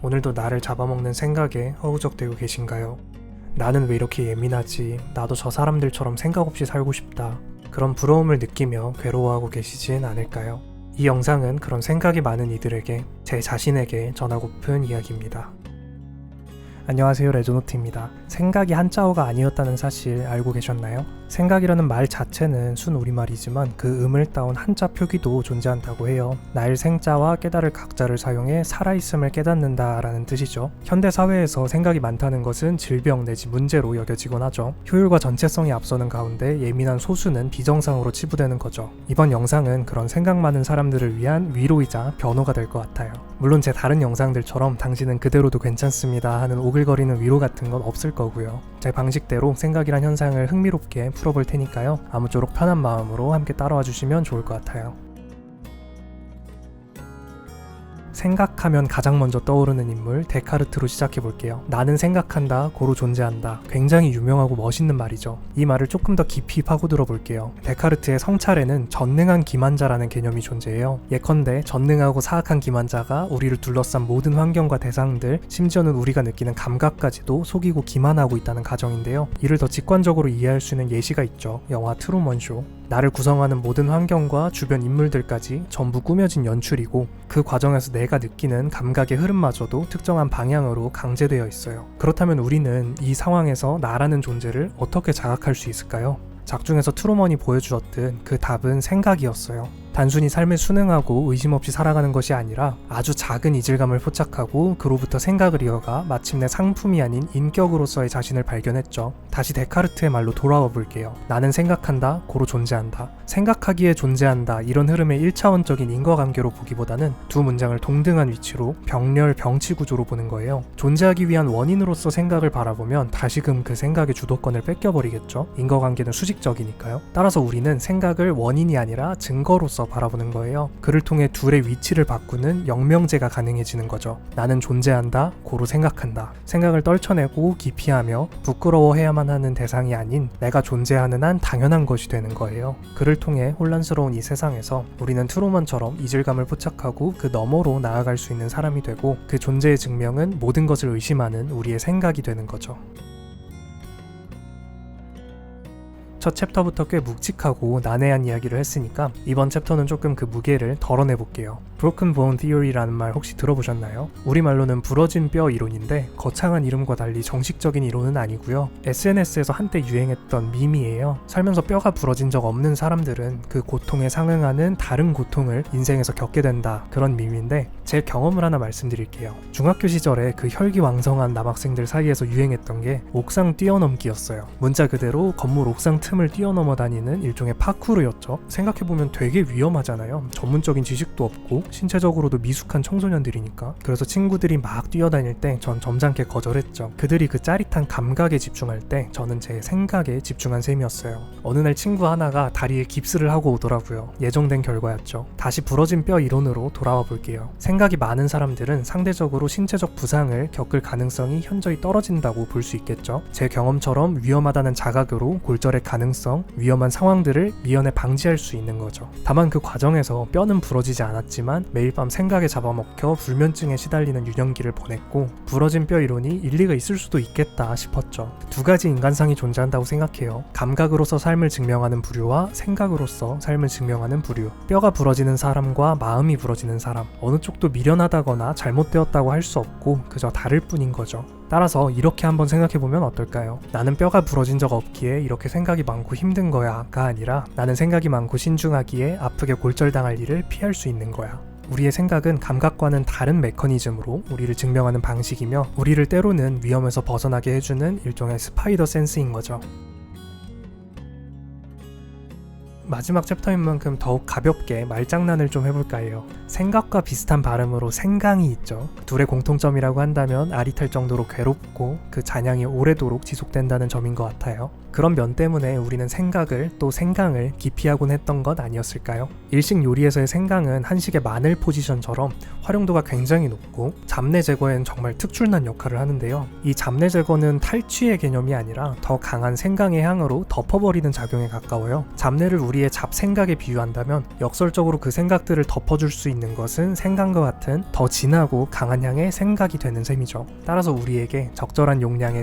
오늘도 나를 잡아먹는 생각에 허우적대고 계신가요? 나는 왜 이렇게 예민하지? 나도 저 사람들처럼 생각 없이 살고 싶다. 그런 부러움을 느끼며 괴로워하고 계시진 않을까요? 이 영상은 그런 생각이 많은 이들에게, 제 자신에게 전하고픈 이야기입니다. 안녕하세요, 레조노트입니다. 생각이 한자어가 아니었다는 사실 알고 계셨나요? 생각이라는 말 자체는 순 우리말이지만 그 음을 따온 한자 표기도 존재한다고 해요. 날 생자와 깨달을 각자를 사용해 살아있음을 깨닫는다 라는 뜻이죠. 현대 사회에서 생각이 많다는 것은 질병 내지 문제로 여겨지곤 하죠. 효율과 전체성이 앞서는 가운데 예민한 소수는 비정상으로 치부되는 거죠. 이번 영상은 그런 생각 많은 사람들을 위한 위로이자 변호가 될 것 같아요. 물론 제 다른 영상들처럼 당신은 그대로도 괜찮습니다 하는 오글거리는 위로 같은 건 없을 거고요. 제 방식대로 생각이란 현상을 흥미롭게 풀어볼 테니까요. 아무쪼록 편한 마음으로 함께 따라와 주시면 좋을 것 같아요. 생각하면 가장 먼저 떠오르는 인물 데카르트로 시작해볼게요. 나는 생각한다, 고로 존재한다. 굉장히 유명하고 멋있는 말이죠. 이 말을 조금 더 깊이 파고들어 볼게요. 데카르트의 성찰에는 전능한 기만자라는 개념이 존재해요. 예컨대 전능하고 사악한 기만자가 우리를 둘러싼 모든 환경과 대상들, 심지어는 우리가 느끼는 감각까지도 속이고 기만하고 있다는 가정인데요. 이를 더 직관적으로 이해할 수 있는 예시가 있죠. 영화 트루먼 쇼. 나를 구성하는 모든 환경과 주변 인물들까지 전부 꾸며진 연출이고, 그 과정에서 내가 느끼는 감각의 흐름마저도 특정한 방향으로 강제되어 있어요. 그렇다면 우리는 이 상황에서 나라는 존재를 어떻게 자각할 수 있을까요? 작중에서 트루먼이 보여주었듯 그 답은 생각이었어요. 단순히 삶에 순응하고 의심 없이 살아가는 것이 아니라 아주 작은 이질감을 포착하고 그로부터 생각을 이어가 마침내 상품이 아닌 인격으로서의 자신을 발견했죠. 다시 데카르트의 말로 돌아와 볼게요. 나는 생각한다, 고로 존재한다. 생각하기에 존재한다, 이런 흐름의 1차원적인 인과관계로 보기보다는 두 문장을 동등한 위치로 병렬, 병치 구조로 보는 거예요. 존재하기 위한 원인으로서 생각을 바라보면 다시금 그 생각의 주도권을 뺏겨버리겠죠. 인과관계는 수직적이니까요. 따라서 우리는 생각을 원인이 아니라 증거로서 바라보는 거예요. 그를 통해 둘의 위치를 바꾸는 영명제가 가능해지는 거죠. 나는 존재한다, 고로 생각한다. 생각을 떨쳐내고 기피하며 부끄러워해야만 하는 대상이 아닌 내가 존재하는 한 당연한 것이 되는 거예요. 그를 통해 혼란스러운 이 세상에서 우리는 트루먼처럼 이질감을 포착하고 그 너머로 나아갈 수 있는 사람이 되고, 그 존재의 증명은 모든 것을 의심하는 우리의 생각이 되는 거죠. 첫 챕터부터 꽤 묵직하고 난해한 이야기를 했으니까 이번 챕터는 조금 그 무게를 덜어내볼게요. Broken Bone Theory라는 말 혹시 들어보셨나요? 우리말로는 부러진 뼈 이론인데 거창한 이름과 달리 정식적인 이론은 아니고요. SNS에서 한때 유행했던 밈이에요. 살면서 뼈가 부러진 적 없는 사람들은 그 고통에 상응하는 다른 고통을 인생에서 겪게 된다, 그런 밈인데 제 경험을 하나 말씀드릴게요. 중학교 시절에 그 혈기왕성한 남학생들 사이에서 유행했던 게 옥상 뛰어넘기였어요. 문자 그대로 건물 옥상 틈을 뛰어넘어 다니는 일종의 파쿠르였죠. 생각해보면 되게 위험하잖아요. 전문적인 지식도 없고 신체적으로도 미숙한 청소년들이니까. 그래서 친구들이 막 뛰어다닐 때 전 점잖게 거절했죠. 그들이 그 짜릿한 감각에 집중할 때 저는 제 생각에 집중한 셈이었어요. 어느 날 친구 하나가 다리에 깁스를 하고 오더라고요. 예정된 결과였죠. 다시 부러진 뼈 이론으로 돌아와 볼게요. 생각이 많은 사람들은 상대적으로 신체적 부상을 겪을 가능성이 현저히 떨어진다고 볼 수 있겠죠. 제 경험처럼 위험하다는 자각으로 골절의 가능성, 위험한 상황들을 미연에 방지할 수 있는 거죠. 다만 그 과정에서 뼈는 부러지지 않았지만 매일 밤 생각에 잡아먹혀 불면증에 시달리는 유년기를 보냈고, 부러진 뼈 이론이 일리가 있을 수도 있겠다 싶었죠. 두 가지 인간상이 존재한다고 생각해요. 감각으로서 삶을 증명하는 부류와 생각으로서 삶을 증명하는 부류. 뼈가 부러지는 사람과 마음이 부러지는 사람, 어느 쪽도 미련하다거나 잘못되었다고 할 수 없고 그저 다를 뿐인 거죠. 따라서 이렇게 한번 생각해보면 어떨까요? 나는 뼈가 부러진 적 없기에 이렇게 생각이 많고 힘든 거야가 아니라 나는 생각이 많고 신중하기에 아프게 골절당할 일을 피할 수 있는 거야. 우리의 생각은 감각과는 다른 메커니즘으로 우리를 증명하는 방식이며, 우리를 때로는 위험에서 벗어나게 해주는 일종의 스파이더 센스인 거죠. 마지막 챕터인 만큼 더욱 가볍게 말장난을 좀 해볼까 해요. 생각과 비슷한 발음으로 생강이 있죠. 둘의 공통점이라고 한다면 아릿할 정도로 괴롭고 그 잔향이 오래도록 지속된다는 점인 것 같아요. 그런 면 때문에 우리는 생각을, 또 생강을 기피하곤 했던 것 아니었을까요? 일식 요리에서의 생강은 한식의 마늘 포지션처럼 활용도가 굉장히 높고 잡내 제거에는 정말 특출난 역할을 하는데요. 이 잡내 제거는 탈취의 개념이 아니라 더 강한 생강의 향으로 덮어버리는 작용에 가까워요. 잡내를 우리 우리의 잡생각에 비유한다면 역설적으로 그 생각들을 덮어줄 수 있는 것은 생강과 같은 더 진하고 강한 향의 생각이 되는 셈이죠. 따라서 우리에게 적절한 용량의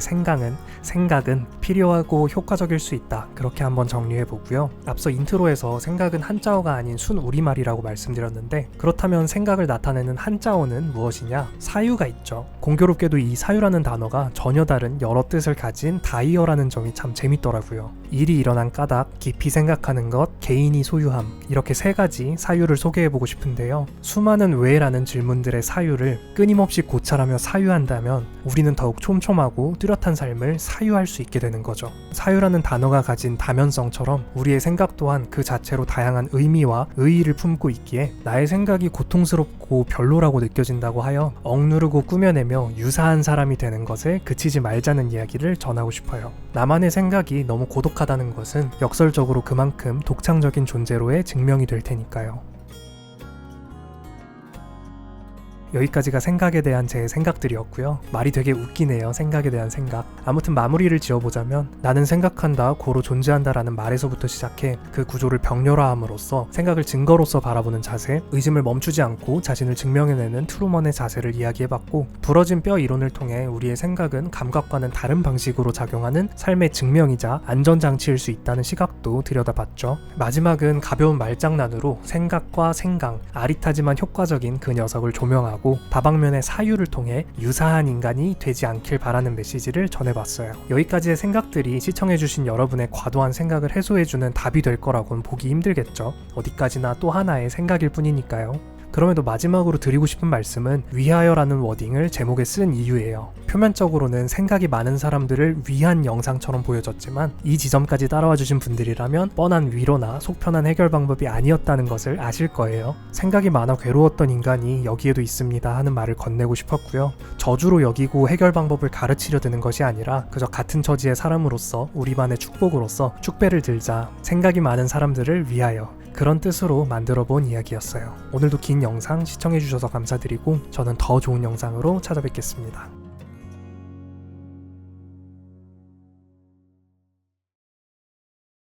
생각은 필요하고 효과적일 수 있다. 그렇게 한번 정리해보고요. 앞서 인트로에서 생각은 한자어가 아닌 순우리말이라고 말씀드렸는데, 그렇다면 생각을 나타내는 한자어는 무엇이냐? 사유가 있죠. 공교롭게도 이 사유라는 단어가 전혀 다른 여러 뜻을 가진 다이어라는 점이 참 재밌더라고요. 일이 일어난 까닭, 깊이 생각하는 것, 개인이 소유함, 이렇게 세 가지 사유를 소개해보고 싶은데요. 수많은 왜라는 질문들의 사유를 끊임없이 고찰하며 사유한다면 우리는 더욱 촘촘하고 뚜렷한 삶을 사유할 수 있게 되는 거죠. 사유라는 단어가 가진 다면성처럼 우리의 생각 또한 그 자체로 다양한 의미와 의의를 품고 있기에 나의 생각이 고통스럽고 별로라고 느껴진다고 하여 억누르고 꾸며내며 유사한 사람이 되는 것에 그치지 말자는 이야기를 전하고 싶어요. 나만의 생각이 너무 고독하다는 것은 역설적으로 그만큼 독창적인 존재로의 증명이 될 테니까요. 여기까지가 생각에 대한 제 생각들이었고요. 말이 되게 웃기네요. 생각에 대한 생각. 아무튼 마무리를 지어보자면, 나는 생각한다, 고로 존재한다 라는 말에서부터 시작해 그 구조를 병렬화함으로써 생각을 증거로서 바라보는 자세, 의심을 멈추지 않고 자신을 증명해내는 트루먼의 자세를 이야기해봤고, 부러진 뼈 이론을 통해 우리의 생각은 감각과는 다른 방식으로 작용하는 삶의 증명이자 안전장치일 수 있다는 시각도 들여다봤죠. 마지막은 가벼운 말장난으로 생각과 생강, 아릿하지만 효과적인 그 녀석을 조명하고 다방면의 사유를 통해 유사한 인간이 되지 않길 바라는 메시지를 전해봤어요. 여기까지의 생각들이 시청해주신 여러분의 과도한 생각을 해소해주는 답이 될 거라고는 보기 힘들겠죠. 어디까지나 또 하나의 생각일 뿐이니까요. 그럼에도 마지막으로 드리고 싶은 말씀은 위하여라는 워딩을 제목에 쓴 이유예요. 표면적으로는 생각이 많은 사람들을 위한 영상처럼 보여졌지만 이 지점까지 따라와 주신 분들이라면 뻔한 위로나 속 편한 해결 방법이 아니었다는 것을 아실 거예요. 생각이 많아 괴로웠던 인간이 여기에도 있습니다 하는 말을 건네고 싶었고요. 저주로 여기고 해결 방법을 가르치려 드는 것이 아니라 그저 같은 처지의 사람으로서 우리만의 축복으로서 축배를 들자, 생각이 많은 사람들을 위하여, 그런 뜻으로 만들어본 이야기였어요. 오늘도 긴 영상 시청해주셔서 감사드리고 저는 더 좋은 영상으로 찾아뵙겠습니다.